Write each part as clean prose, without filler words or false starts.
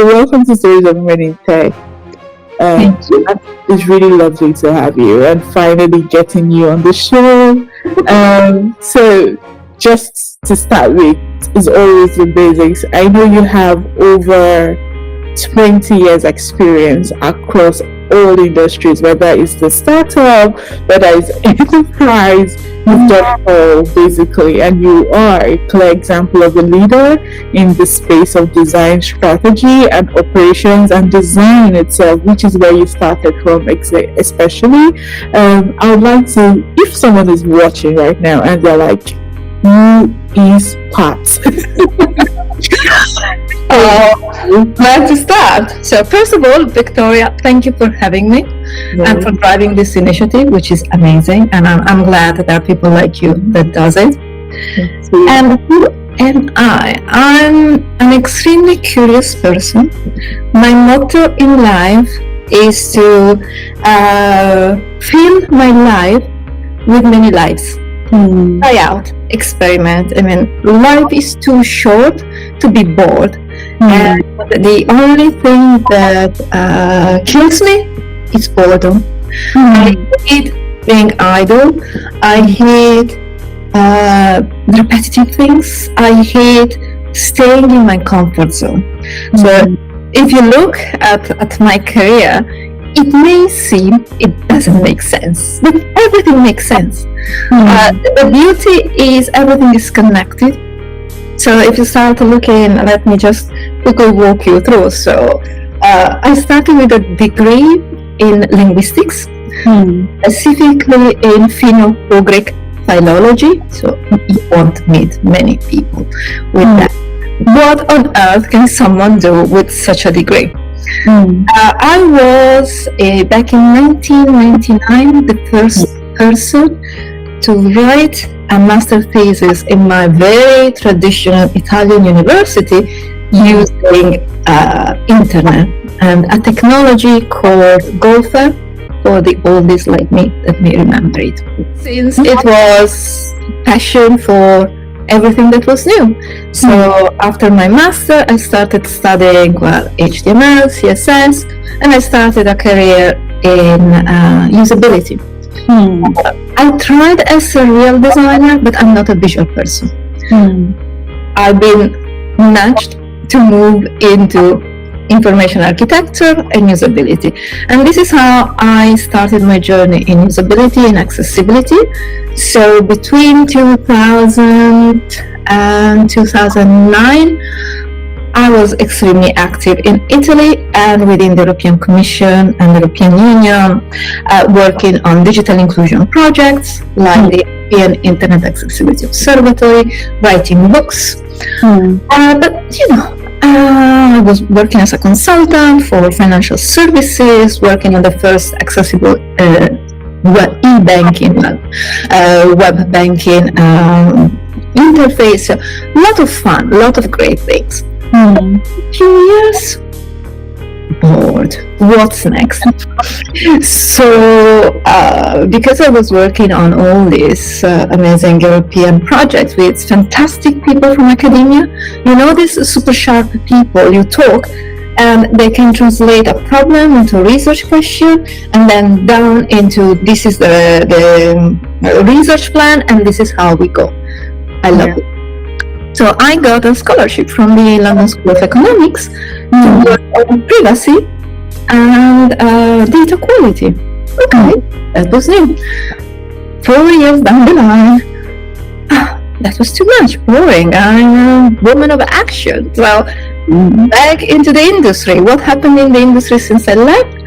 So welcome to Stories of Women in Tech. It's really lovely to have you and finally getting you on the show. So just to start with, is always the basics. I know you have over 20 years experience across all industries, whether it's the startup, whether it's enterprise, you've done it all basically, and you are a clear example of a leader in the space of design strategy and operations and design itself, which is where you started from especially. I would like to, if someone is watching right now and they're like, who is Pat? Glad to start. So first of all, Victoria, thank you for having me and for driving this initiative, which is amazing. And I'm glad that there are people like you that does it. And who am I? I'm an extremely curious person. My motto in life is to fill my life with many lives. Try out, experiment. I mean, life is too short to be bored. And the only thing that kills me is boredom. I hate being idle. I hate repetitive things. I hate staying in my comfort zone. So if you look at my career, it may seem it doesn't make sense, but everything makes sense. The beauty is everything is connected. So if you start looking, let me just quickly walk you through. So I started with a degree in linguistics, specifically in Finno-Ugric philology. So you won't meet many people with that. What on earth can someone do with such a degree? I was, back in 1999, the first person to write a master thesis in my very traditional Italian university using internet and a technology called Golfer, for the oldies like me that may remember it. Since it was passion for everything that was new. So after my master, I started studying HTML, CSS, and I started a career in usability. I tried as a real designer, but I'm not a visual person. I've been nudged to move into information architecture and usability. And this is how I started my journey in usability and accessibility. So between 2000 and 2009, I was extremely active in Italy and within the European Commission and the European Union, working on digital inclusion projects like the European Internet Accessibility Observatory, writing books. But you know, I was working as a consultant for financial services, working on the first accessible e-banking, web banking interface. A lot of fun, a lot of great things. Few years bored. What's next? So because I was working on all these amazing European projects with fantastic people from academia, you know, these super sharp people, you talk and they can translate a problem into a research question and then down into this is the research plan and this is how we go. I love it. So I got a scholarship from the London School of Economics to work on privacy and data quality. Okay, that was new. 4 years down the line, that was too much, boring. I'm a woman of action. So back into the industry. What happened in the industry since I left?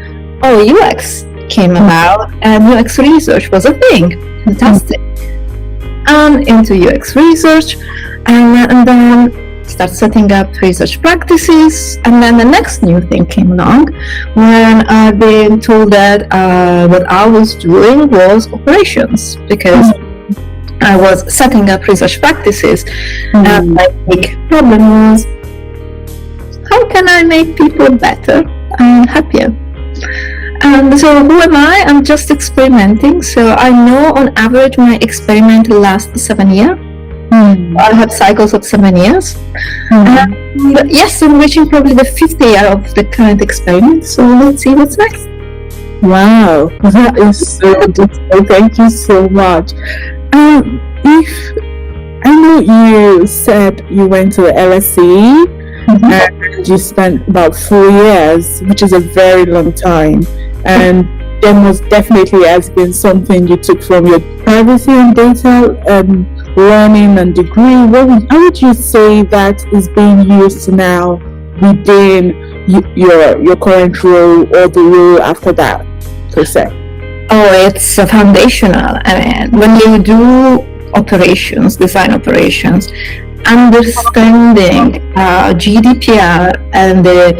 Oh, UX came about and UX research was a thing. Fantastic. And into UX research. And then start setting up research practices, and then the next new thing came along when I've been told that what I was doing was operations, because I was setting up research practices and my big problem was, how can I make people better and happier? And so who am I? I'm just experimenting. So I know on average my experiment lasts 7 years. I have cycles of 7 years. Yes, I'm reaching probably the 5th year of the current experiment. So let's see what's next. Wow, that is so good. Thank you so much. If I know you said you went to the LSE and you spent about 4 years, which is a very long time, and there most definitely has been something you took from your privacy and data learning and degree. How would you say that is being used now within your current role or the role after that, per se? Oh, it's foundational. I mean, when you do operations, design operations, understanding GDPR and the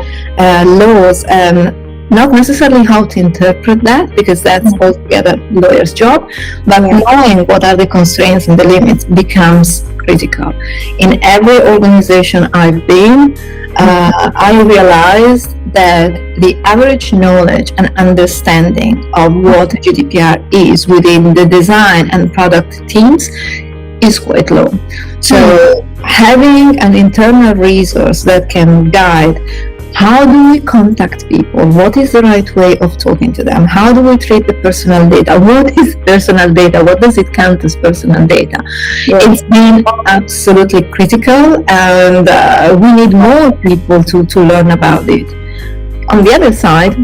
laws, and not necessarily how to interpret that, because that's altogether lawyer's job, but knowing what are the constraints and the limits becomes critical. In every organization I've been, I realized that the average knowledge and understanding of what GDPR is within the design and product teams is quite low. So having an internal resource that can guide how do we contact people, what is the right way of talking to them, how do we treat the personal data, what is personal data, what does it count as personal data. It's been absolutely critical, and we need more people to learn about it. On the other side,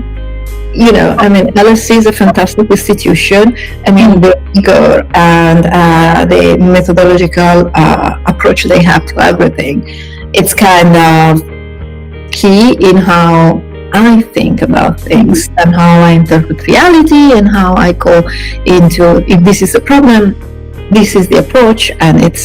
LSE is a fantastic institution. The rigor and the methodological approach they have to everything, it's kind of key in how I think about things and how I interpret reality and how I go into, if this is a problem, this is the approach, and it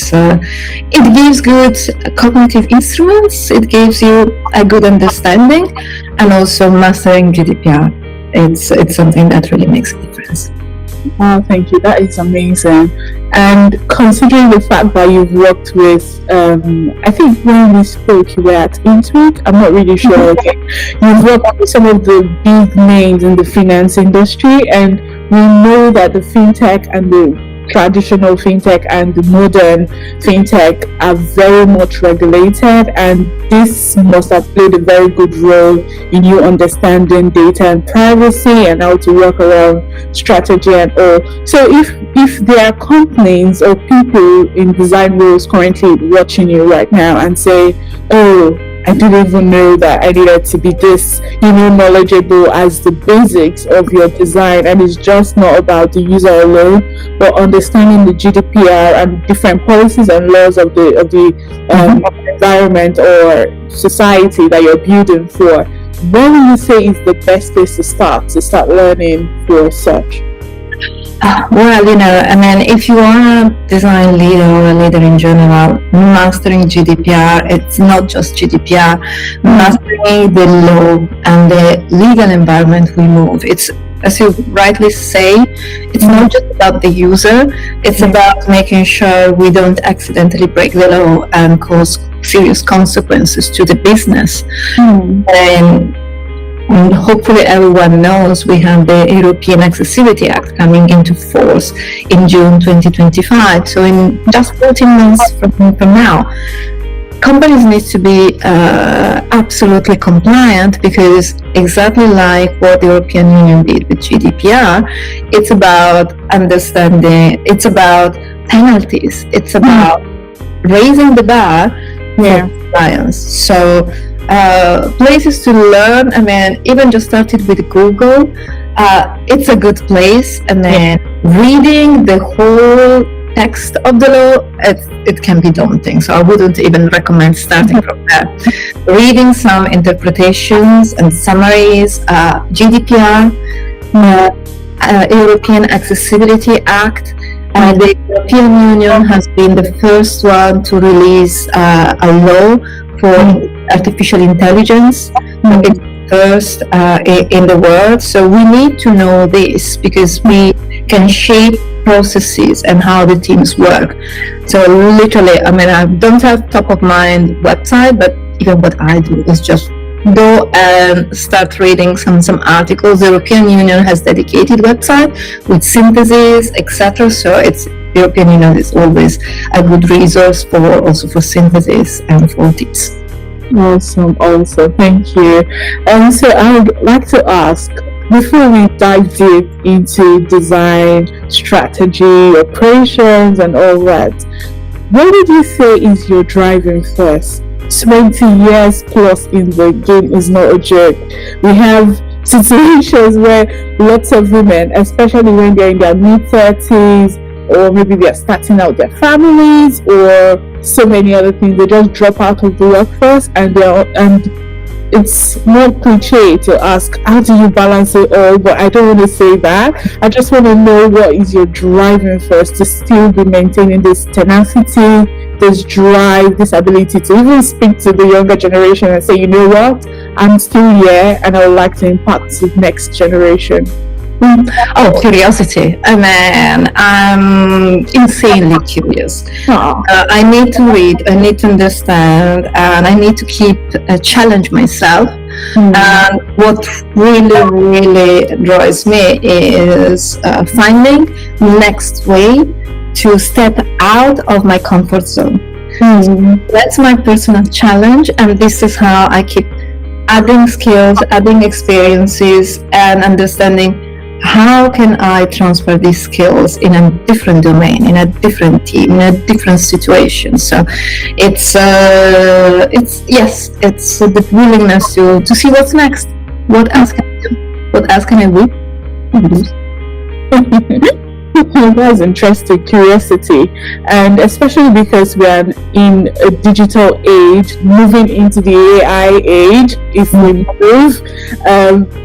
gives good cognitive instruments, it gives you a good understanding, and also mastering GDPR. It's something that really makes a difference. Oh, thank you. That is amazing. And considering the fact that you've worked with, I think when we spoke, you were at Intuit. I'm not really sure. Okay. You've worked with some of the big names in the finance industry, and we know that the fintech and the traditional fintech and the modern fintech are very much regulated, and this must have played a very good role in you understanding data and privacy and how to work around strategy and all. So if there are companies or people in design roles currently watching you right now and say, oh, I didn't even know that I needed to be this, knowledgeable as the basics of your design, and it's just not about the user alone, but understanding the GDPR and different policies and laws of the environment or society that you're building for. Where will you say is the best place to start learning for such? If you are a design leader or a leader in general, mastering GDPR, it's not just GDPR, mastering the law and the legal environment we move. It's, as you rightly say, it's not just about the user, it's about making sure we don't accidentally break the law and cause serious consequences to the business. And hopefully everyone knows we have the European Accessibility Act coming into force in June 2025. So in just 14 months from now, companies need to be absolutely compliant, because exactly like what the European Union did with GDPR, it's about understanding, it's about penalties, it's about raising the bar for compliance. So places to learn, even just started with Google, it's a good place, and then reading the whole text of the law, it can be daunting, so I wouldn't even recommend starting from there. Reading some interpretations and summaries, GDPR, European Accessibility Act. The European Union has been the first one to release a law for artificial intelligence. It's first in the world, so we need to know this, because we can shape processes and how the teams work. So literally, I don't have top of mind website, but even what I do is just go and start reading some articles. The European Union has dedicated website with synthesis, etc. So it's European Union is always a good resource for synthesis and for tips. Awesome. Thank you. And so I would like to ask, before we dive deep into design, strategy, operations, and all that, what would you say is your driving force? 20 years plus in the game is not a joke. We have situations where lots of women, especially when they're in their mid-30s, or maybe they're starting out their families, or so many other things, they just drop out of the workforce, and it's more cliche to ask, how do you balance it all? But I don't want to say that. I just want to know, what is your driving force to still be maintaining this tenacity, this drive, this ability to even speak to the younger generation and say, you know what, I'm still here and I would like to impact the next generation? Oh, curiosity. I mean, I'm insanely curious. I need to read, I need to understand, and I need to keep challenge myself. And what really drives me is finding next way to step out of my comfort zone. That's my personal challenge, and this is how I keep adding skills, adding experiences, and understanding how can I transfer these skills in a different domain, in a different team, in a different situation. So it's the willingness to see what's next. What else can I do? What else can I do? That's interesting, curiosity, and especially because we are in a digital age, moving into the AI age. If we move,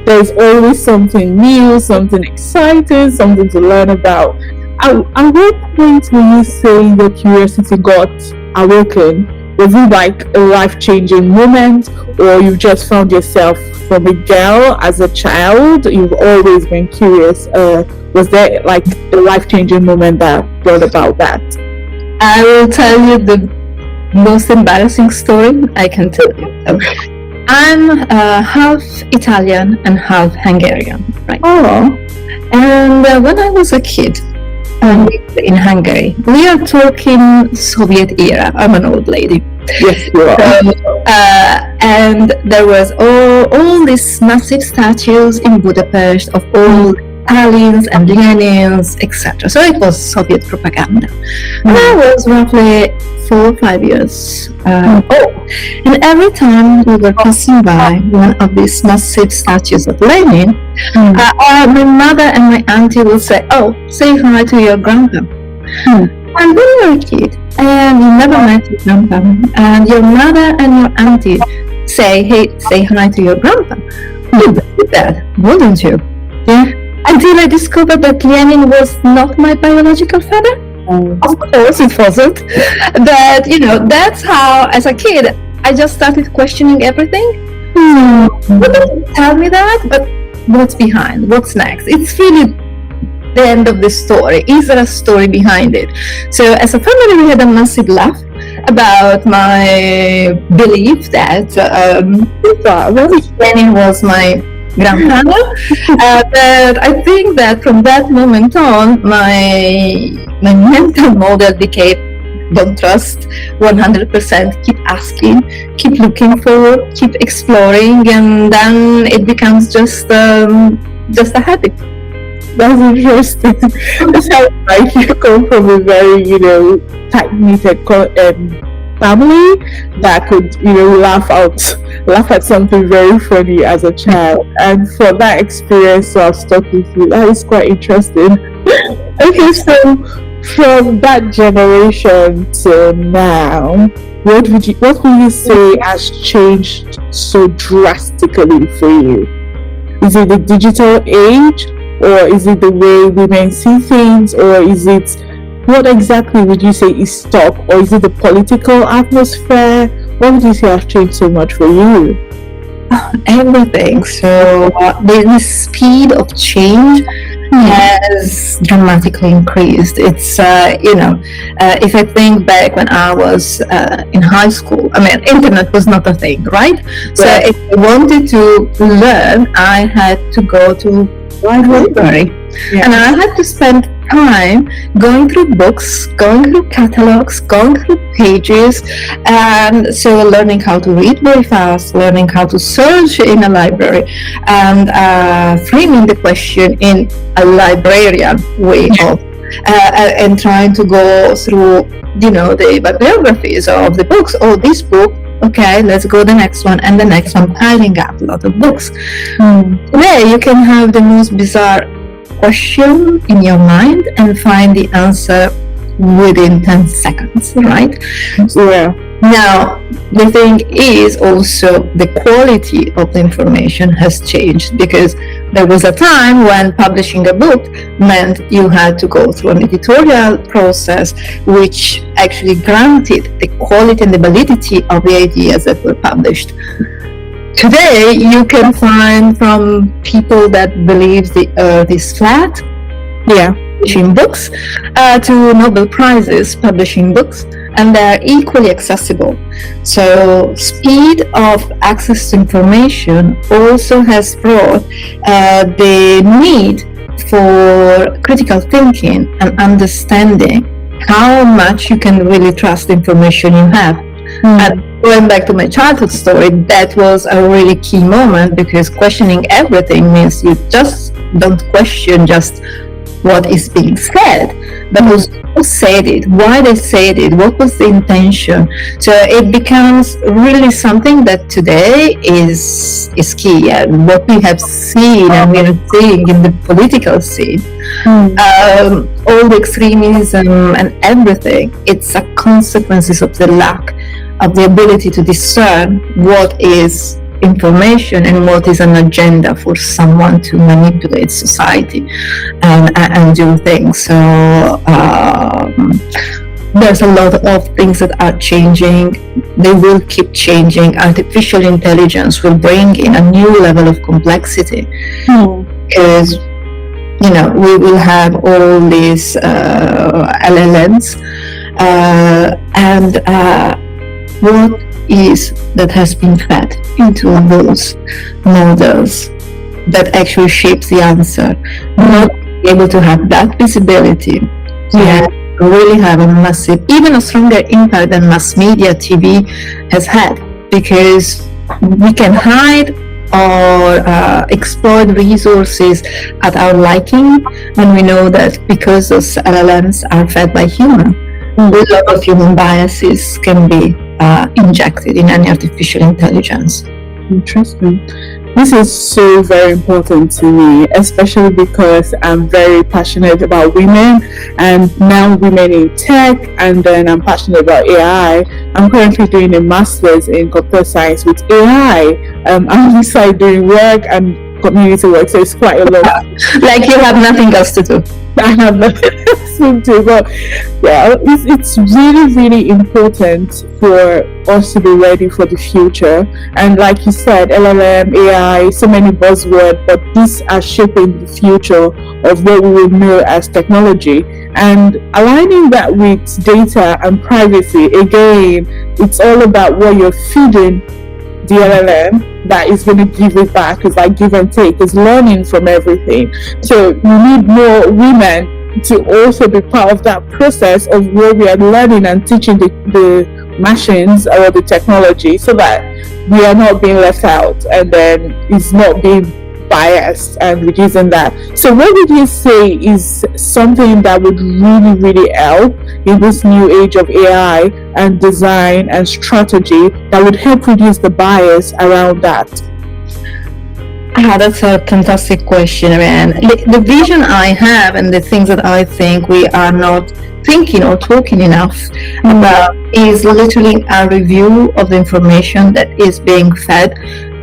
there's always something new, something exciting, something to learn about. At what point will you say your curiosity got awoken? Was it like a life-changing moment, or you just found yourself from a girl as a child? You've always been curious. Was there like a life-changing moment that brought about that? I will tell you the most embarrassing story I can tell you. I'm half Italian and half Hungarian, right? Oh. And when I was a kid, in Hungary, we are talking Soviet era. I'm an old lady. Yes, you are. And there was all these massive statues in Budapest of all Stalins and Lenins, etc. So it was Soviet propaganda. And I was roughly 4 or 5 years old. And every time we were passing by one of these massive statues of Lenin, my mother and my auntie would say, "Oh, say hi to your grandpa." And when you're a kid and you never met your grandpa, and your mother and your auntie say, "Hey, say hi to your grandpa," you would do that, wouldn't you? Yeah. Until I discovered that Lenin was not my biological father. Of course it wasn't. But, that's how, as a kid, I just started questioning everything. Wouldn't tell me that, but what's behind? What's next? It's really the end of the story. Is there a story behind it? So as a family, we had a massive laugh about my belief that Lenin was my grandfather. But I think that from that moment on, my mental model became: don't trust, 100%, keep asking, keep looking for, keep exploring, and then it becomes just a habit. That's interesting. It sounds like you come from a very, tight-knitted family that could, laugh at something very funny as a child. And for that experience, so I've stuck with you. That is quite interesting. Okay, so from that generation to now, what would you say has changed so drastically for you? Is it the digital age, or is it the way women see things, or is it, what exactly would you say is stuck, or is it the political atmosphere? What would you say has changed so much for you? Everything. So the speed of change has dramatically increased. It's if I think back when I was in high school, internet was not a thing, right? So if I wanted to learn, I had to go to library, and I had to spend time going through books, going through catalogs, going through pages, and so learning how to read very fast, learning how to search in a library, and framing the question in a librarian way of and trying to go through, the bibliographies of the books. Oh, this book, okay, let's go the next one, and the next one, piling up a lot of books. Today, you can have the most bizarre question in your mind and find the answer within 10 seconds, right? Yeah. Now, the thing is also the quality of the information has changed, because there was a time when publishing a book meant you had to go through an editorial process which actually granted the quality and the validity of the ideas that were published. Today, you can find from people that believe the earth is flat, publishing books, to Nobel Prizes publishing books, and they're equally accessible. So speed of access to information also has brought the need for critical thinking and understanding how much you can really trust the information you have. And going back to my childhood story, that was a really key moment, because questioning everything means you just don't question just what is being said, but also who said it, why they said it, what was the intention. So it becomes really something that today is key, and what we have seen and we are seeing in the political scene, all the extremism and everything, it's a consequences of the lack of the ability to discern what is information and what is an agenda for someone to manipulate society and do things. So there's a lot of things that are changing. They will keep changing. Artificial intelligence will bring in a new level of complexity, because we will have all these LLMs, and what is that has been fed into those models that actually shapes the answer. Not being able to have that visibility, really have a massive, even a stronger impact than mass media TV has had, because we can hide or exploit resources at our liking, and we know that because those LLMs are fed by human, a lot of human biases can be injected in any artificial intelligence. Interesting. This is so very important to me, especially because I'm very passionate about women, and now women in tech, and then I'm passionate about AI. I'm currently doing a master's in computer science with AI. I'm on the side doing work and community work, so it's quite a lot. Like you have nothing else to do. I have nothing else to do, but yeah, it's really, really important for us to be ready for the future. And like you said, LLM, AI, so many buzzwords, but these are shaping the future of what we will know as technology. And aligning that with data and privacy, again, it's all about what you're feeding the LLM that is going to give it back. It's like give and take. It's learning from everything. So we need more women to also be part of that process of where we are learning and teaching the machines or the technology, so that we are not being left out, and then it's not being biased and reducing that. So what would you say is something that would really, really help in this new age of AI and design and strategy that would help reduce the bias around that? That's a fantastic question, man. The vision I have and the things that I think we are not thinking or talking enough about is literally a review of the information that is being fed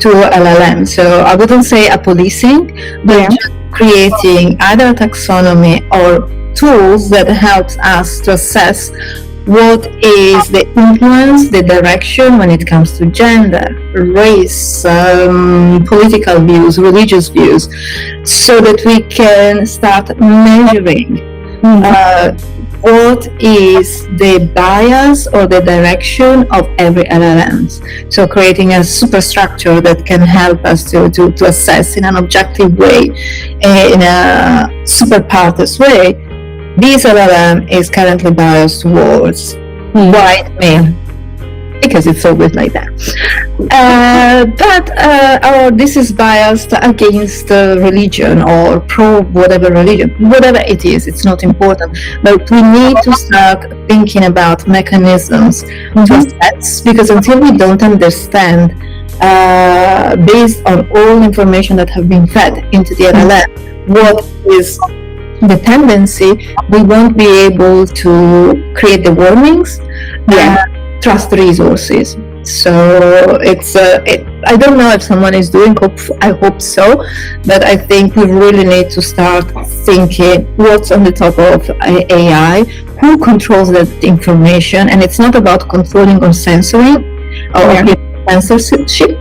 to LLM. So I wouldn't say a policing, but just creating either a taxonomy or tools that helps us to assess what is the influence, the direction when it comes to gender, race, political views, religious views, so that we can start measuring what is the bias or the direction of every LLM. So creating a superstructure that can help us to assess in an objective way, in a super partes way, this LLM is currently biased towards white male, because it's always like that. Or this is biased against religion or pro whatever religion, whatever it is, it's not important. But we need to start thinking about mechanisms to assess, because until we don't understand, based on all information that have been fed into the LLM, what is the tendency, we won't be able to create the warnings and trust resources. So it's I don't know if someone is doing, I hope so, but I think we really need to start thinking what's on the top of AI, who controls that information, and it's not about controlling or censoring or censorship,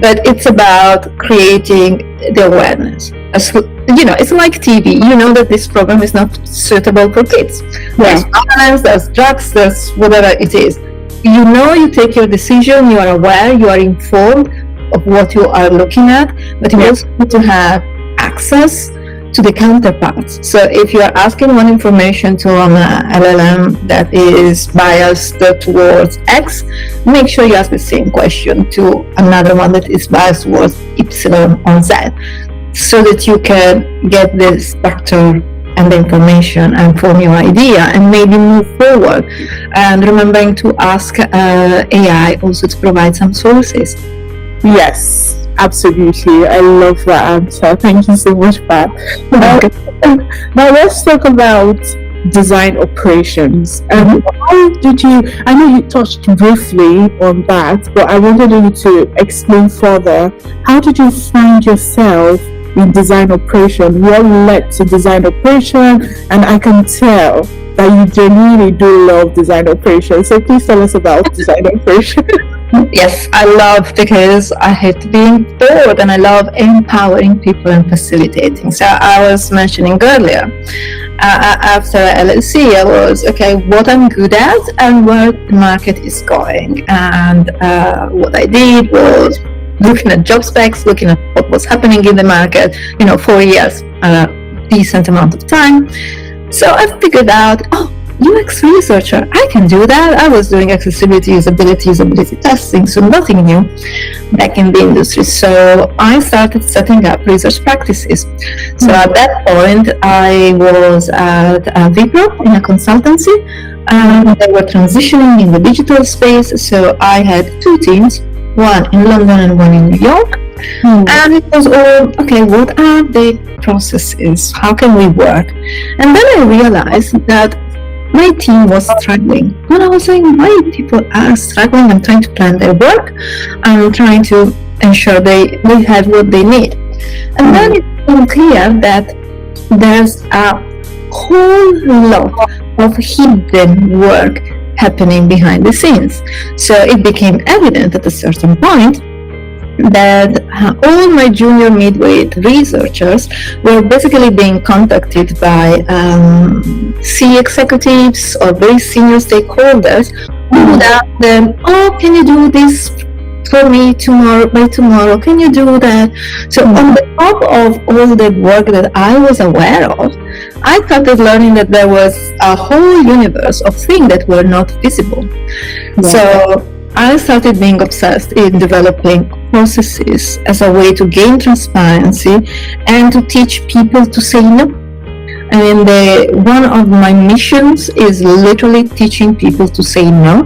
but it's about creating the awareness. It's like TV. You know that this program is not suitable for kids. There's violence, there's drugs, there's whatever it is. You take your decision, you are aware, you are informed of what you are looking at, but you also need to have access to the counterparts. So if you are asking one information to an LLM that is biased towards X, make sure you ask the same question to another one that is biased towards Y or Z, so that you can get the structure and the information and form your idea and maybe move forward. And remembering to ask AI also to provide some sources. Yes, absolutely. I love that answer. Thank you so much, Pat. Now let's talk about design operations. How did you, I know you touched briefly on that, but I wanted you to explain further. How did you find yourself in design operation? What led to design operation? And I can tell that you genuinely do love design operation. So please tell us about design operation. Yes, I love, because I hate being bored and I love empowering people and facilitating. So I was mentioning earlier, after LLC, I was, what I'm good at and where the market is going. And what I did was looking at job specs, looking at what was happening in the market, 4 years, a decent amount of time. So I figured out, UX researcher, I can do that. I was doing accessibility, usability testing, so nothing new back in the industry. So I started setting up research practices. So at that point, I was at Wipro in a consultancy, and they were transitioning in the digital space. So I had two teams, one in London and one in New York. And it was all, what are the processes? How can we work? And then I realized that my team was struggling. And I was saying, why people are struggling? I'm trying to plan their work. I'm trying to ensure they have what they need. And then it became clear that there's a whole lot of hidden work happening behind the scenes. So it became evident at a certain point that all my junior midweight researchers were basically being contacted by C executives or very senior stakeholders who would ask them, can you do this for me by tomorrow? Can you do that? So on the top of all the work that I was aware of, I started learning that there was a whole universe of things that were not visible. Yeah. So I started being obsessed in developing processes as a way to gain transparency and to teach people to say no. And one of my missions is literally teaching people to say no,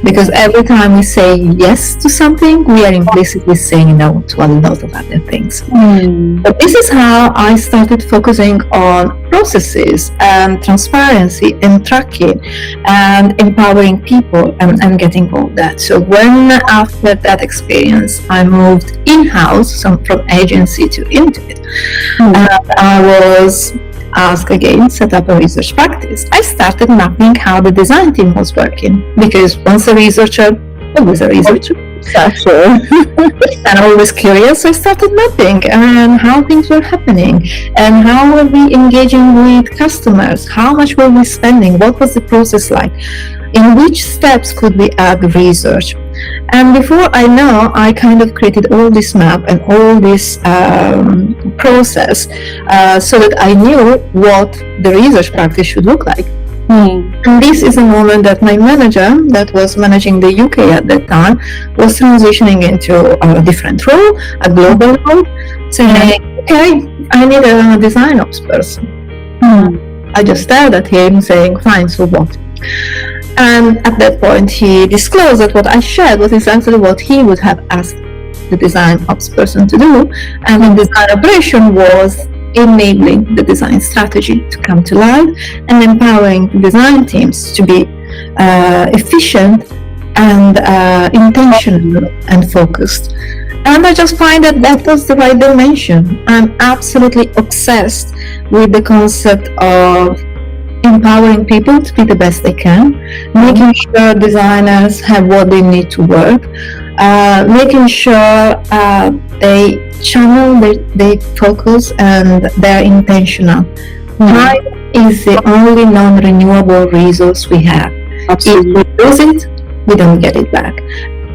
because every time we say yes to something, we are implicitly saying no to a lot of other things. But this is how I started focusing on processes and transparency and tracking and empowering people and getting all that. So when after that experience, I moved in-house from agency to Intuit, I was asked again, set up a research practice. I started mapping how the design team was working, because once a researcher, always a researcher. Sure. And I was curious, so I started mapping and how things were happening and how were we engaging with customers, how much were we spending, what was the process like, in which steps could we add research. And before I know, I kind of created all this map and all this process so that I knew what the research practice should look like. And this is a moment that my manager, that was managing the UK at that time, was transitioning into a different role, a global role, saying, okay, I need a design ops person. I just stared at him saying, fine, so what? And at that point he disclosed that what I shared was exactly what he would have asked the design ops person to do, and the design operation was enabling the design strategy to come to life and empowering the design teams to be efficient and intentional and focused. And I just find that that was the right dimension. I'm absolutely obsessed with the concept of empowering people to be the best they can, making sure designers have what they need to work, making sure they channel their focus and they're intentional. Time is the only non-renewable resource we have. Absolutely. If we lose it, we don't get it back.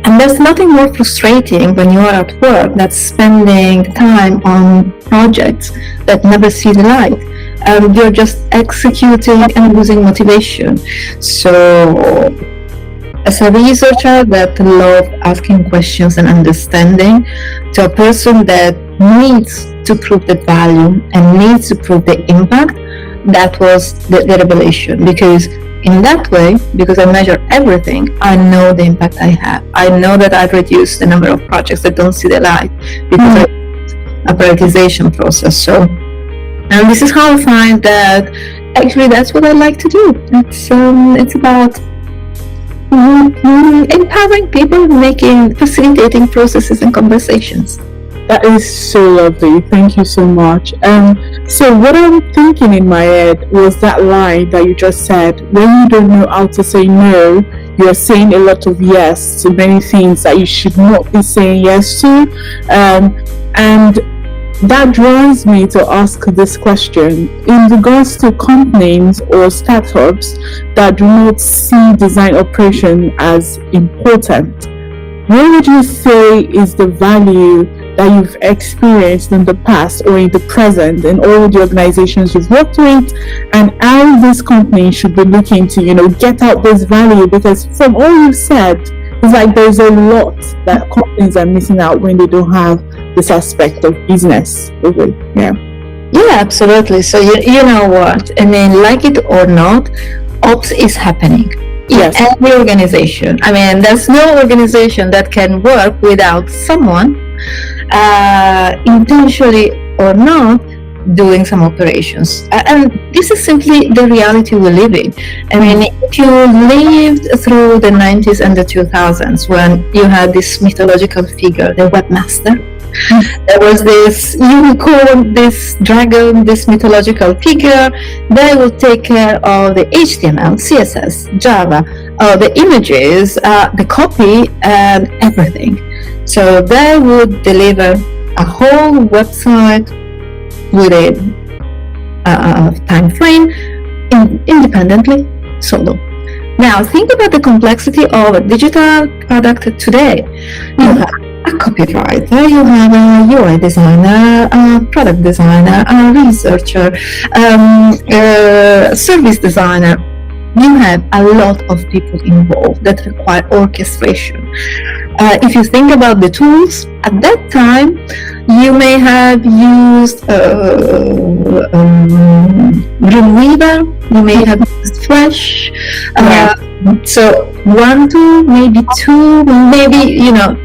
And there's nothing more frustrating when you are at work than spending time on projects that never see the light. You're just executing and losing motivation. So, as a researcher that loves asking questions and understanding, to a person that needs to prove the value and needs to prove the impact, that was the revelation. Because in that way, because I measure everything, I know the impact I have. I know that I've reduced the number of projects that don't see the light because of a prioritization process. So, and this is how I find that actually that's what I like to do. It's about empowering people, facilitating processes and conversations. That is so lovely. Thank you so much. So what I'm thinking in my head was that line that you just said, when you don't know how to say no, you're saying a lot of yes to many things that you should not be saying yes to. And that drives me to ask this question in regards to companies or startups that do not see design operation as important. What would you say is the value that you've experienced in the past or in the present in all the organizations you've worked with, and how this company should be looking to, get out this value? Because from all you've said, it's like there's a lot that companies are missing out when they don't have this aspect of business. Yeah, absolutely. So you know what? I mean, like it or not, ops is happening. Yes. In every organization. I mean, there's no organization that can work without someone, intentionally or not, doing some operations. And this is simply the reality we live in. I mean, if you lived through the 90s and the 2000s when you had this mythological figure, the webmaster, there was this unicorn, this dragon, this mythological figure. They will take care of the HTML, CSS, Java, the images, the copy, and everything. So they would deliver a whole website with a time frame independently, solo. Now think about the complexity of a digital product today. You have a copywriter, you have a UI designer, a product designer, a researcher, a service designer. You have a lot of people involved that require orchestration. If you think about the tools, at that time, you may have used Dreamweaver, you may have used Flash. So one tool, maybe two, maybe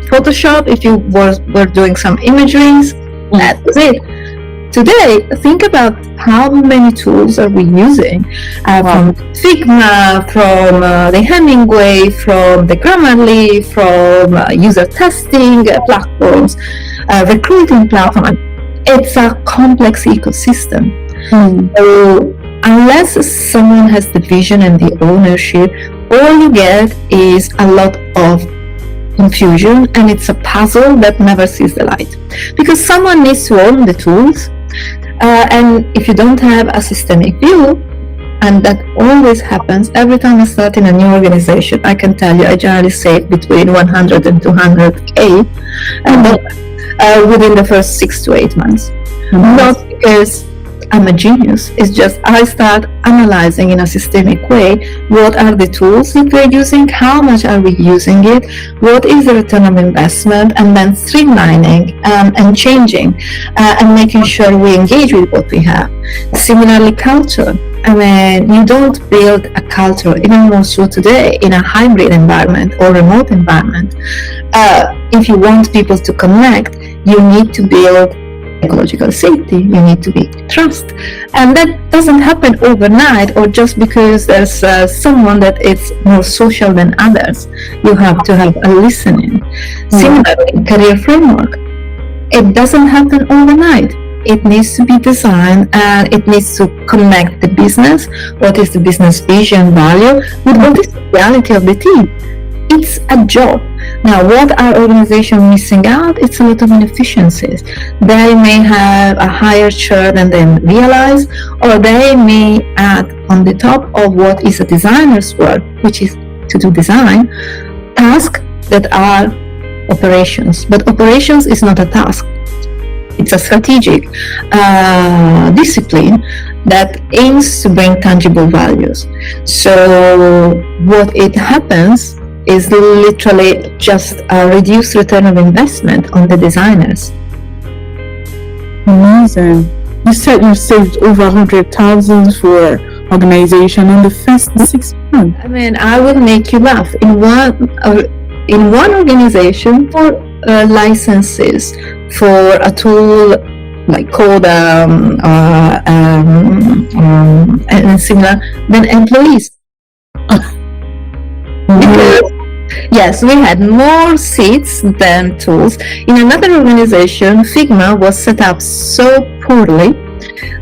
Photoshop if you were doing some imageries. That was it. Today, think about how many tools are we using, from Figma, from the Hemingway, from the Grammarly, from user testing platforms, recruiting platforms. It's a complex ecosystem. So unless someone has the vision and the ownership, all you get is a lot of confusion, and it's a puzzle that never sees the light. Because someone needs to own the tools, and if you don't have a systemic view, And that always happens every time I start in a new organization. I can tell you I generally save between 100 and 200K and within the first 6 to 8 months. Not because I'm a genius, it's just I start analyzing in a systemic way what are the tools that we're using, how much are we using it, what is the return on investment, and then streamlining and changing and making sure we engage with what we have. Similarly, culture. I mean, you don't build a culture, even more so today, in a hybrid environment or remote environment. If you want people to connect, you need to build ecological safety, you need to build trust. And that doesn't happen overnight or just because there's someone that is more social than others. You have to have a listening. Similarly, career framework. It doesn't happen overnight. It needs to be designed and it needs to connect the business, what is the business vision, value, with what is the reality of the team. It's a job. Now, what are organizations missing out? It's a lot of inefficiencies. They may have a higher churn than they realize, or they may add on the top of what is a designer's work, which is to do design, tasks that are operations. But operations is not a task. It's a strategic discipline that aims to bring tangible values. So what it happens is literally just a reduced return of investment on the designers. Amazing. You said you saved over 100,000 for organization in the first 6 months. I mean, I will make you laugh. In one organization, for licenses for a tool like code and similar than employees. Because, yes, we had more seats than tools. In another organization, Figma was set up so poorly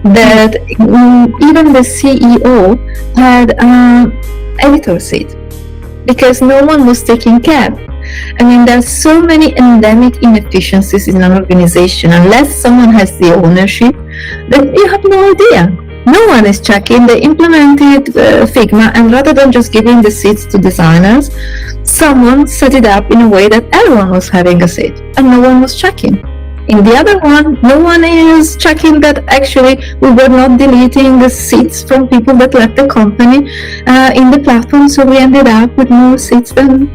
that even the CEO had an editor seat because no one was taking care. I mean, there's so many endemic inefficiencies in an organization. Unless someone has the ownership, then you have no idea. No one is checking. They implemented Figma, and rather than just giving the seats to designers, someone set it up in a way that everyone was having a seat, and no one was checking. In the other one, no one is checking that actually we were not deleting the seats from people that left the company in the platform, so we ended up with more seats than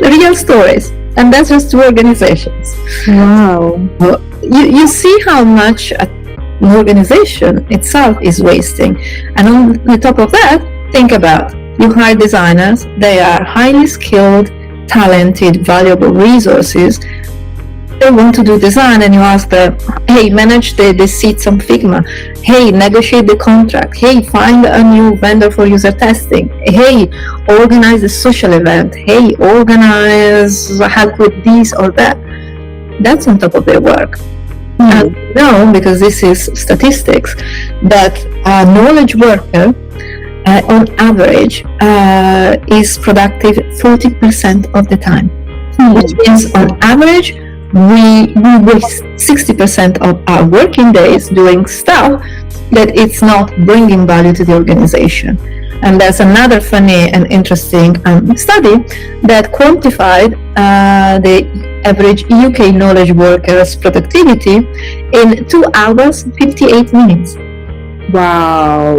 real stories. And that's just 2 organizations. Wow. You see how much an organization itself is wasting. And on the top of that, think about, you hire designers, they are highly skilled, talented, valuable resources. They want to do design, and you ask them, hey, manage the seats on Figma. Hey, negotiate the contract. Hey, find a new vendor for user testing. Hey, organize a social event. Hey, organize help with this or that. That's on top of their work. And you know, because this is statistics, that a knowledge worker on average is productive 40% of the time, which means on average we waste 60% of our working days doing stuff that it's not bringing value to the organization. And there's another funny and interesting study that quantified the average UK knowledge worker's productivity in 2 hours, 58 minutes. Wow.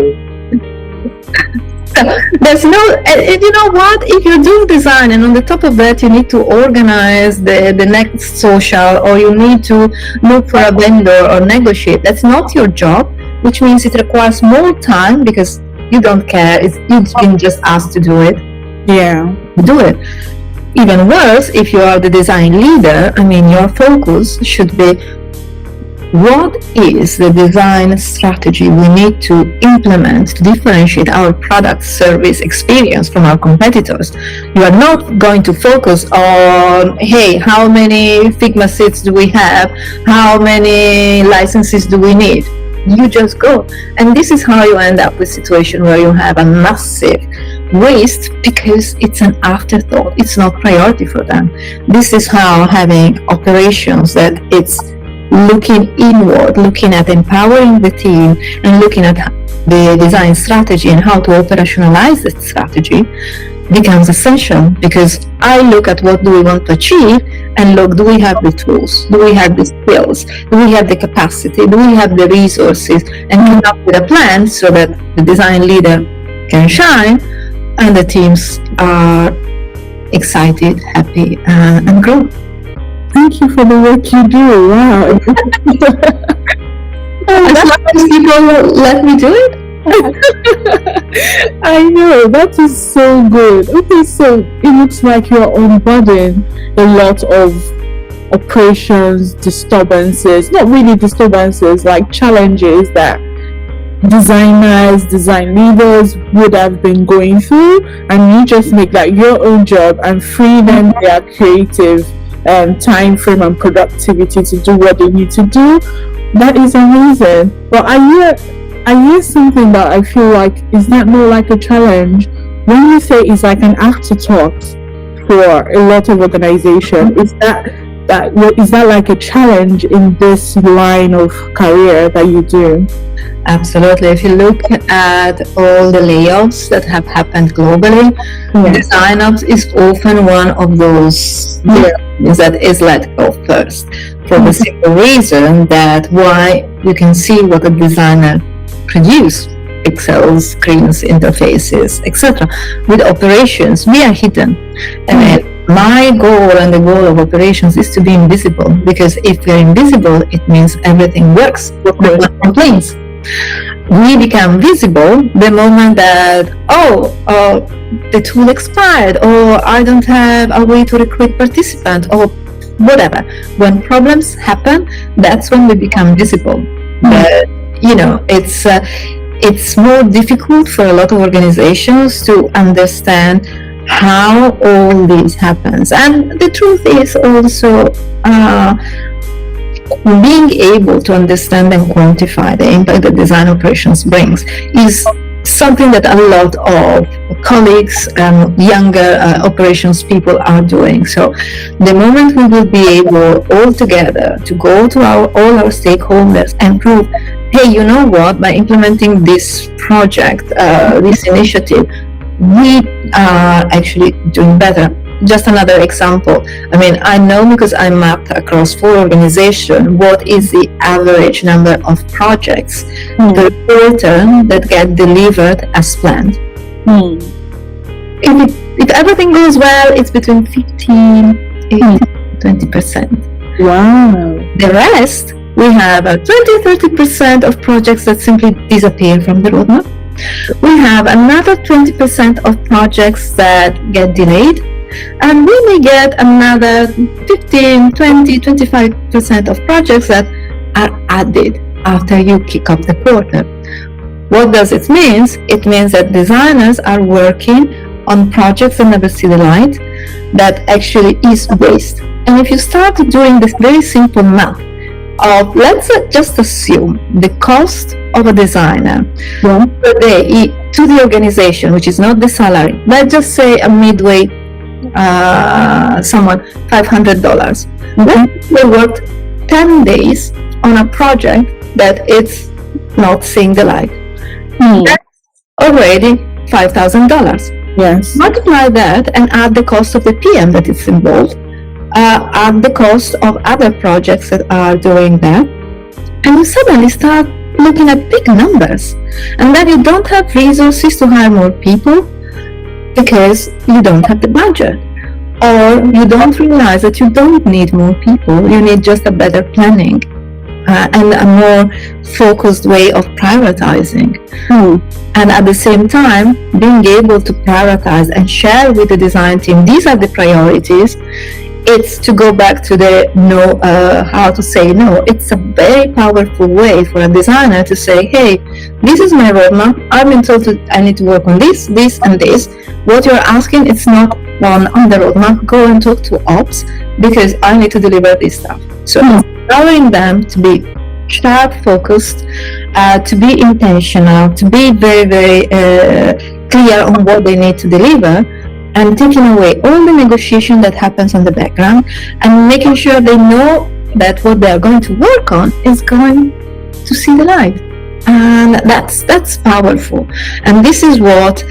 There's no, you know what, if you're doing design and on the top of that you need to organize the next social, or you need to look for a vendor or negotiate, that's not your job, which means it requires more time because you don't care, you've been just asked to do it. Yeah. Do it. Even worse, if you are the design leader, I mean, your focus should be, what is the design strategy we need to implement to differentiate our product, service, experience from our competitors? You are not going to focus on, hey, how many Figma seats do we have? How many licenses do we need? You just go. And this is how you end up with a situation where you have a massive waste because it's an afterthought. It's not priority for them. This is how having operations that it's looking inward, looking at empowering the team and looking at the design strategy and how to operationalize that strategy becomes essential, because I look at what do we want to achieve and look, do we have the tools? Do we have the skills? Do we have the capacity? Do we have the resources? And come up with a plan so that the design leader can shine and the teams are excited, happy, and grow. Thank you for the work you do. Wow. As long as people let me do it. I know, that is so good. Okay, so it looks like you're onboarding a lot of operations disturbances, not really disturbances, like challenges that designers, design leaders would have been going through, and you just make that your own job and free them their creative time frame and productivity to do what they need to do. That is amazing. But I hear something that I feel like is that more like a challenge. When you say it's like an afterthought for a lot of organizations, is that like a challenge in this line of career that you do? Absolutely. If you look at all the layoffs that have happened globally, DesignOps is often one of those that is let go first, for the simple reason that why you can see what a designer produce, pixels, screens, interfaces, etc. With operations, we are hidden. And my goal and the goal of operations is to be invisible, because if we're invisible, it means everything works. No one complains. We become visible the moment that, the tool expired, or I don't have a way to recruit participants, or whatever. When problems happen, that's when we become visible. But, it's more difficult for a lot of organizations to understand how all this happens. And the truth is also being able to understand and quantify the impact that design operations brings is something that a lot of colleagues and younger operations people are doing. So the moment we will be able all together to go to all our stakeholders and prove, hey, you know what, by implementing this project, this initiative, we are actually doing better. Just another example. I know, because I mapped across 4 organizations, what is the average number of projects per quarter that get delivered as planned. If everything goes well, it's between 15, 18, 20%. Wow. The rest, we have 20-30% of projects that simply disappear from the roadmap. We have another 20% of projects that get delayed, and we may get another 15, 20, 25% of projects that are added after you kick off the quarter. What does it mean? It means that designers are working on projects that never see the light, that actually is waste. And if you start doing this very simple math of, let's just assume the cost of a designer per day to the organization, which is not the salary, let's just say a midway someone $500. They worked 10 days on a project that it's not seeing the light. That's already $5,000. Yes. Multiply that and add the cost of the PM that is involved, add the cost of other projects that are doing that, and you suddenly start looking at big numbers. And then you don't have resources to hire more people because you don't have the budget, or you don't realize that you don't need more people, you need just a better planning and a more focused way of prioritizing. And at the same time, being able to prioritize and share with the design team, these are the priorities. It's to go back to the how to say no. It's a very powerful way for a designer to say, hey, this is my roadmap. I've been told I need to work on this, this, and this. What you're asking, it's not one on the roadmap. Go and talk to ops, because I need to deliver this stuff. So allowing them to be sharp focused, to be intentional, to be very, very clear on what they need to deliver, and taking away all the negotiation that happens on the background, and making sure they know that what they are going to work on is going to see the light. And that's powerful. And this is what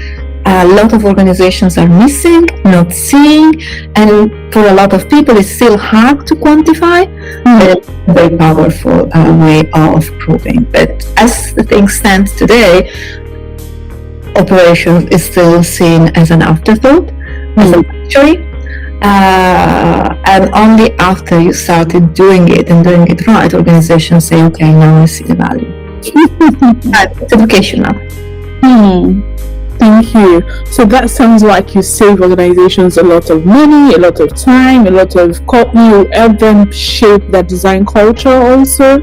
a lot of organizations are missing, not seeing, and for a lot of people it's still hard to quantify, but it's a very powerful way of proving. But as the thing stands today, operations is still seen as an afterthought, as a luxury, and only after you started doing it and doing it right, organizations say, okay, now I see the value. It's educational. Thank you. So that sounds like you save organizations a lot of money, a lot of time, a lot of you help them shape their design culture also.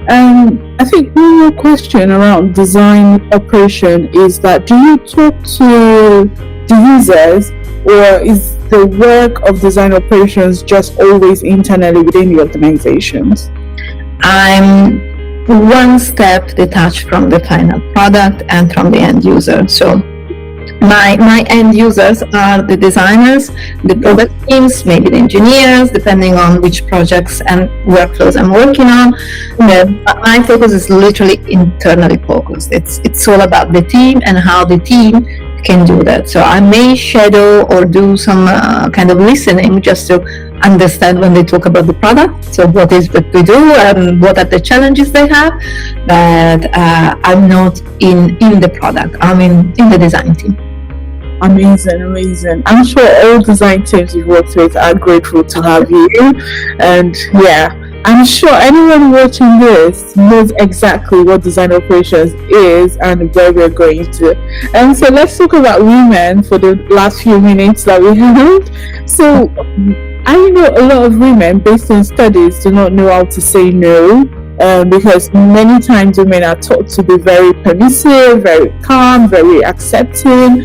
And I think one more question around design operation is that, do you talk to the users, or is the work of design operations just always internally within the organizations? I'm one step detached from the final product and from the end user. So my end users are the designers, the product teams, maybe the engineers, depending on which projects and workflows I'm working on. My focus is literally internally focused. It's all about the team and how the team can do that. So I may shadow or do some kind of listening just to understand when they talk about the product, so what is what we do and what are the challenges they have, but I'm not in the product, I'm in the design team. Amazing. I'm sure all design teams you've worked with are grateful to have you, and I'm sure anyone watching this knows exactly what design operations is and where we're going to. And so let's talk about women for the last few minutes that we have. So I know a lot of women, based on studies, do not know how to say no, because many times women are taught to be very permissive, very calm, very accepting.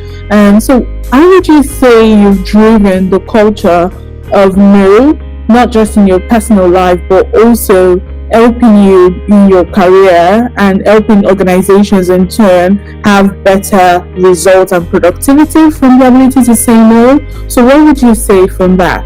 So how would you say you've driven the culture of no, not just in your personal life, but also helping you in your career and helping organizations in turn have better results and productivity from the ability to say no? So what would you say from that?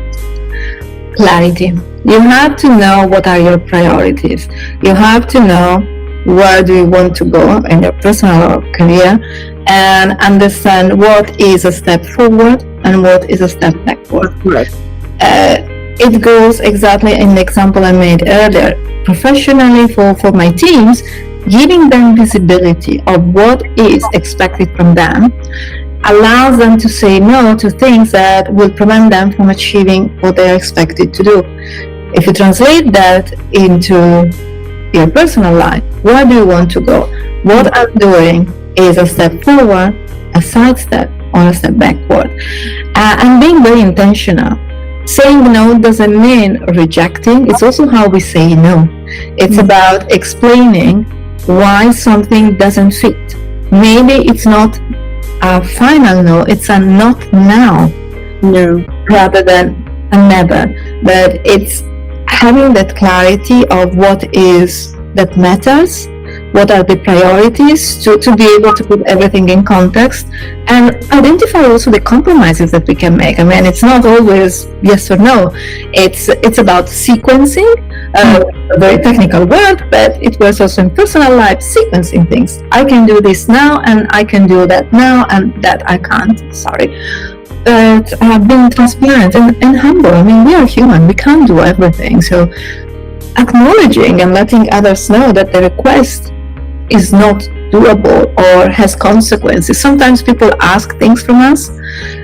Clarity. You have to know what are your priorities. You have to know where do you want to go in your personal career, and understand what is a step forward and what is a step backward. Correct. It goes exactly in the example I made earlier. Professionally, for my teams, giving them visibility of what is expected from them allows them to say no to things that will prevent them from achieving what they are expected to do. If you translate that into your personal life, where do you want to go? What I'm doing is a step forward, a side step, or a step backward. And being very intentional. Saying no doesn't mean rejecting. It's also how we say no. It's about explaining why something doesn't fit. Maybe it's not a final no, it's a not now. No. Rather than a never. But it's having that clarity of what is that matters, what are the priorities, to be able to put everything in context and identify also the compromises that we can make. I mean, it's not always yes or no. It's about sequencing, a very technical word, but it was also in personal life, sequencing things. I can do this now and I can do that now and that I can't, sorry. But being transparent and humble. I mean, we are human, we can't do everything. So acknowledging and letting others know that the request is not doable or has consequences. Sometimes people ask things from us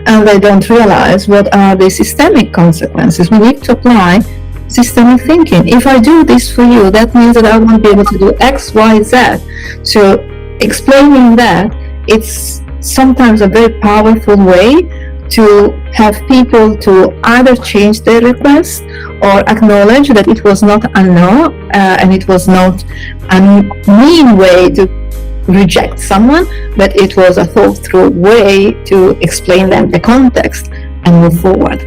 and they don't realize what are the systemic consequences. We need to apply systemic thinking. If I do this for you, that means that I won't be able to do X, Y, Z. So explaining that, it's sometimes a very powerful way to have people to either change their request or acknowledge that it was not a no, and it was not a mean way to reject someone, but it was a thought through way to explain them the context and move forward.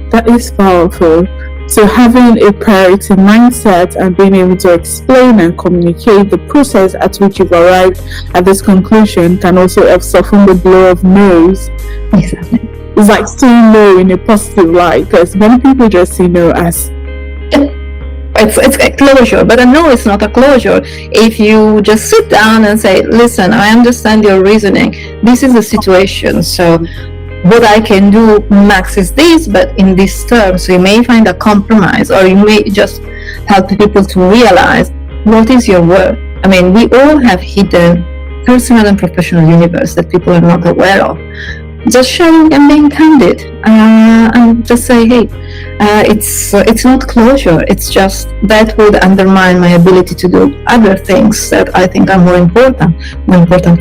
That is powerful. So having a priority mindset and being able to explain and communicate the process at which you've arrived at this conclusion can also help soften the blow of no's. Exactly. It's like saying no in a positive light, because many people just say no as it's a closure, but I know it's not a closure if you just sit down and say, listen, I understand your reasoning, this is the situation, so what I can do max is this, but in this term. So you may find a compromise, or you may just help people to realize what is your worth. I mean, we all have hidden personal and professional universe that people are not aware of. Just sharing and being candid, and just say, hey, it's not closure. It's just that would undermine my ability to do other things that I think are more important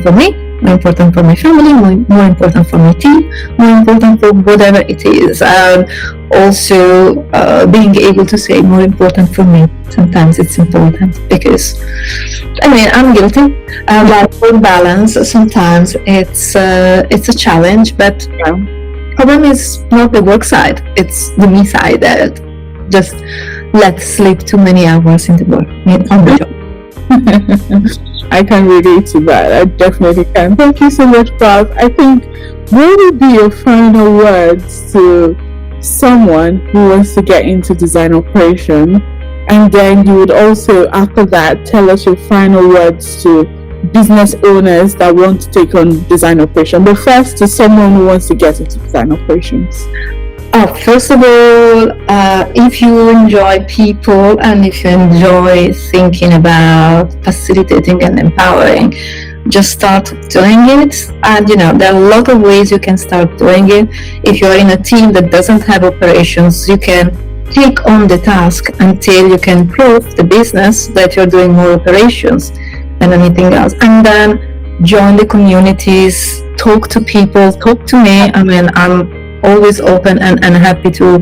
for me, more important for my family, more important for my team, more important for whatever it is. And also being able to say more important for me. Sometimes it's important because, I mean, I'm guilty. About balance, sometimes it's a challenge, but problem is not the work side, it's the me side that just let sleep too many hours in the work, on the job. I can relate to that. I definitely can. Thank you so much, Bob. I think, what would be your final words to someone who wants to get into design operation? And then you would also, after that, tell us your final words to business owners that want to take on design operation. But first, to someone who wants to get into design operations. First of all, if you enjoy people and if you enjoy thinking about facilitating and empowering, just start doing it. And there are a lot of ways you can start doing it. If you're in a team that doesn't have operations, you can take on the task until you can prove the business that you're doing more operations than anything else. And then join the communities, talk to people, talk to me. I mean, I'm always open and happy to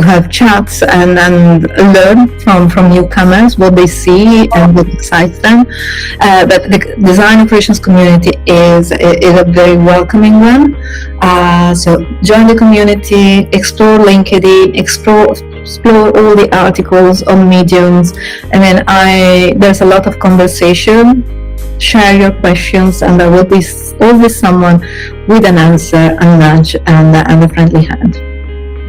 have chats and learn from newcomers what they see and what excites them. But the design operations community is a very welcoming one. So join the community, explore LinkedIn, explore all the articles on Mediums. I mean, there's a lot of conversation. Share your questions, and there will be always someone with an answer, a nudge, and a friendly hand.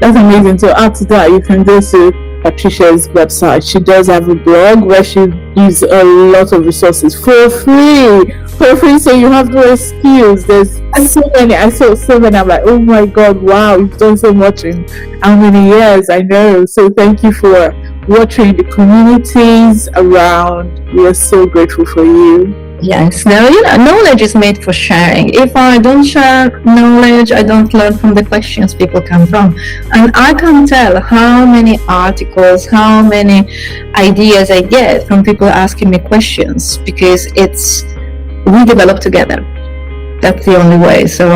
That's amazing. So after that, you can go to Patricia's website. She does have a blog where she gives a lot of resources for free. So you have no excuse. There's so many. I saw so many. I'm like, oh my God, wow, you've done so much in how many years? I know. So thank you for watching the communities around. We are so grateful for you. Yes, knowledge is made for sharing. If I don't share knowledge, I don't learn from the questions people come from. And I can tell how many articles, how many ideas I get from people asking me questions, because we develop together. That's the only way. So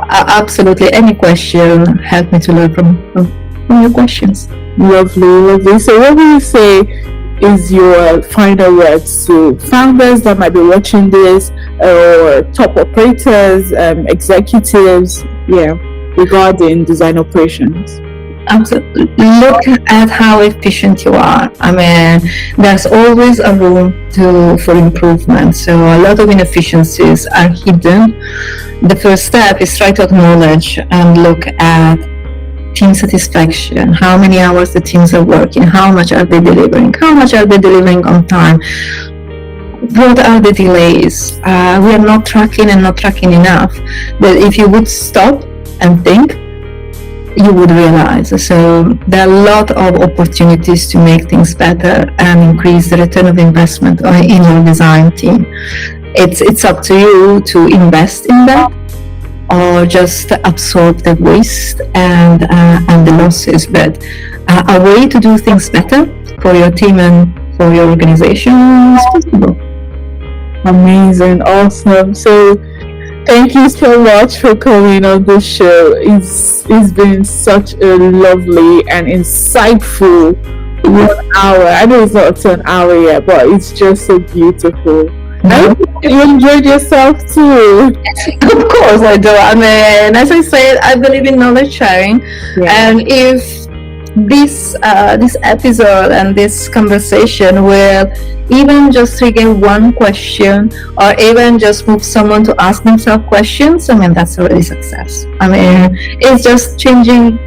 absolutely any question help me to learn from your questions. Lovely. So what will you say is your final words to founders that might be watching this, or top operators, executives, regarding design operations? Absolutely. Look at how efficient you are. I mean, there's always a room for improvement. So a lot of inefficiencies are hidden. The first step is try to acknowledge and look at team satisfaction, how many hours the teams are working, how much are they delivering, on time, what are the delays. We are not tracking enough. But if you would stop and think, you would realize. So there are a lot of opportunities to make things better and increase the return of investment in your design team. It's up to you to invest in that, or just absorb the waste and the losses. But a way to do things better for your team and for your organization is possible. Amazing, awesome. So thank you so much for coming on the show. It's been such a lovely and insightful 1 hour. I know it's not an hour yet, but it's just so beautiful. I hope you enjoyed yourself too. Of course I do. I mean, as I said, I believe in knowledge sharing. And if this episode and this conversation will even just trigger one question, or even just move someone to ask themselves questions, I mean, that's already success. I mean, it's just changing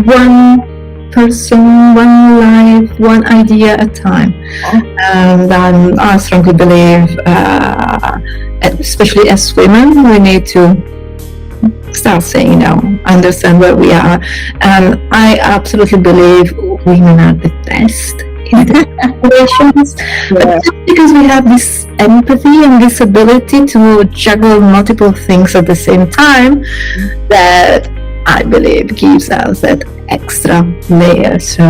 one person, one life, one idea at a time. And I strongly believe, especially as women, we need to start saying, understand where we are. And I absolutely believe women are the best in the situations. But just because we have this empathy and this ability to juggle multiple things at the same time, that I believe gives us that extra layer. So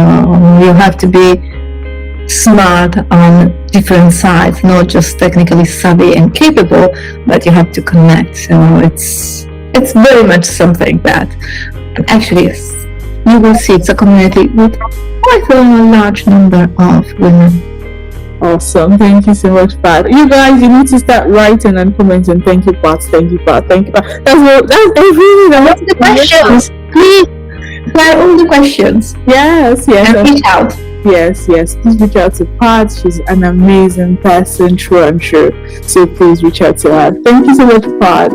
you have to be smart on different sides, not just technically savvy and capable, but you have to connect. So it's very much something that actually you will see it's a community with quite a large number of women. Awesome. Thank you so much, Pat. You guys, you need to start writing and commenting. Thank you, Pat. Thank you, Pat. Thank you, Pat. That's the questions. Please try all the questions. Yes. And reach out. Yes. Please reach out to Pat. She's an amazing person, true and true. So please reach out to her. Thank you so much, Pat.